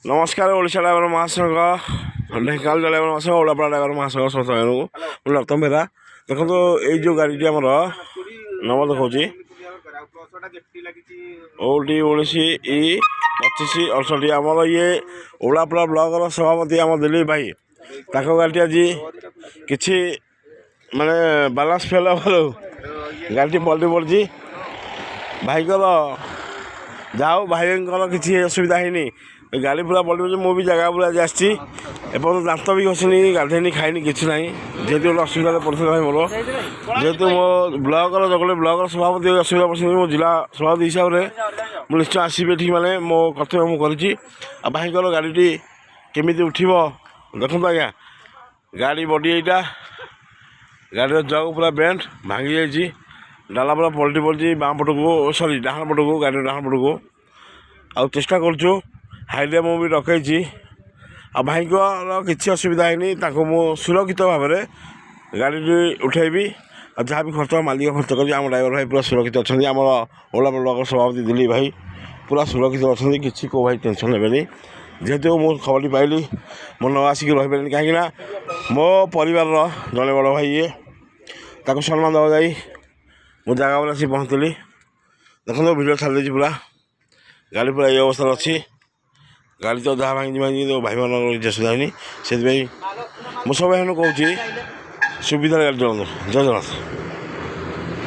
নমস্কাৰ ওড়িশা ড্ৰাইভাৰ মহাসংঘ ঢেଙ୍କାନାଳ ଡ୍ରାଇଭର ମହାସଂଘ ଓଡାପଡ଼ା ଡ୍ରାଇଭର ମହାସଂଘ ସଂସ୍ଥାମାନଙ୍କୁ ମୁଁ ରକ୍ତମ ବେହେରା। ଦେଖନ୍ତୁ ଏଇ ଯେଉଁ ଗାଡ଼ିଟି ଆମର ନମ୍ବର ଦେଖାଉଛି OD19E2568 ଆମର ଇଏ ଓଡାପଡ଼ା ବ୍ଲକର ସଭାପତି ଆମ ଦିଲ୍ଲୀପ ଭାଇ। ତାଙ୍କ ଗାଡ଼ିଟି ଆଜି କିଛି ମାନେ ବାଲାନ୍ସ ଫେଲ୍ ହେବାରୁ ଗାଡ଼ିଟି ପଲ୍ଟି ପଡ଼ିଛି। ଭାଇଙ୍କର ଯାହା ହଉ ଭାଇଙ୍କର କିଛି ଅସୁବିଧା ହେଇନି, ଗାଡ଼ି ପୁରା ପଲ୍ଟି ପଡ଼ିଛି। ମୁଁ ବି ଜାଗା ପୁରା ଆଜି ଆସିଛି, ଏପର୍ଯ୍ୟନ୍ତ ଦାନ୍ତ ବି ଘଷିନି, ଗାଧେଇନି, ଖାଇନି, କିଛି ନାହିଁ। ଯେହେତୁ ଗୋଟେ ଅସୁବିଧାରେ ପଡ଼ିଥିଲା ଭାଇ ମୋର, ଯେହେତୁ ମୋ ବ୍ଲକର ଜଗଲି ବ୍ଲକର ସଭାପତି ଅସୁବିଧା ପଡ଼ିଛନ୍ତି, ମୋ ଜିଲ୍ଲା ସଭାପତି ହିସାବରେ ମୁଁ ନିଶ୍ଚୟ ଆସିବି ଏଠିକି, ମାନେ ମୋ କର୍ତ୍ତବ୍ୟ ମୁଁ କରିଛି। ଆଉ ଭାଇଙ୍କର ଗାଡ଼ିଟି କେମିତି ଉଠିବ ଦେଖନ୍ତୁ ଆଜ୍ଞା, ଗାଡ଼ି ବଡ଼ି ଏଇଟା, ଗାଡ଼ିର ଜଗ୍ ପୁରା ବେଣ୍ଟ ଭାଙ୍ଗି ଯାଇଛି, ଡାଲା ପୁରା ପଲ୍ଟି ପଡ଼ିଛି ବାଁ ପଟକୁ, ସରି ଡାହାଣ ପଟକୁ, ଗାଡ଼ିର ଡାହାଣ ପଟକୁ। ଆଉ ଚେଷ୍ଟା କରୁଛୁ, ହାଇଡ୍ରା ମୁଁ ବି ଡକାଇଛି। ଆଉ ଭାଇଙ୍କର କିଛି ଅସୁବିଧା ହେଇନି, ତାଙ୍କୁ ମୁଁ ସୁରକ୍ଷିତ ଭାବରେ ଗାଡ଼ିଟି ଉଠାଇବି। ଆଉ ଯାହା ବି ଖର୍ଚ୍ଚ ମାଲିକ ଖର୍ଚ୍ଚ କରିବି, ଆମ ଡ୍ରାଇଭର ଭାଇ ପୁରା ସୁରକ୍ଷିତ ଅଛନ୍ତି। ଆମର ଓଡାପଡ଼ା ବ୍ଲକର ସଭାପତି ଦିଲ୍ଲୀପ ଭାଇ ପୁରା ସୁରକ୍ଷିତ ଅଛନ୍ତି, କିଛି କେଉଁ ଭାଇ ଟେନସନ୍ ନେବେନି। ଯେହେତୁ ମୁଁ ଖବରଟି ପାଇଲି, ମୁଁ ନ ଆସିକି ରହିପାରିନି, କାହିଁକିନା ମୋ ପରିବାରର ଜଣେ ବଡ଼ ଭାଇ ଇଏ, ତାକୁ ସମ୍ମାନ ଦେବା ଯାଇ ମୁଁ ଜାଗା ଉପରେ ଆସି ପହଞ୍ଚିଲି। ଦେଖନ୍ତୁ ଭିଡ଼ିଓ ଛାଡ଼ି ଦେଇଛି, ପୁରା ଗାଡ଼ି ପୁରା ଏଇ ଅବସ୍ଥାରେ ଅଛି। ଗାଡ଼ି ତ ଯାହା ଭାଙ୍ଗି ଭାଇମାନଙ୍କର କିଛି ଅସୁବିଧା ହେଇନି, ସେଥିପାଇଁ ମୁଁ ସବୁ ଭାଇମାନଙ୍କୁ କହୁଛି ସୁବିଧାରେ ଗାଡ଼ି ଚଳାନ୍ତୁ। ଜୟ ଜଗନ୍ନାଥ।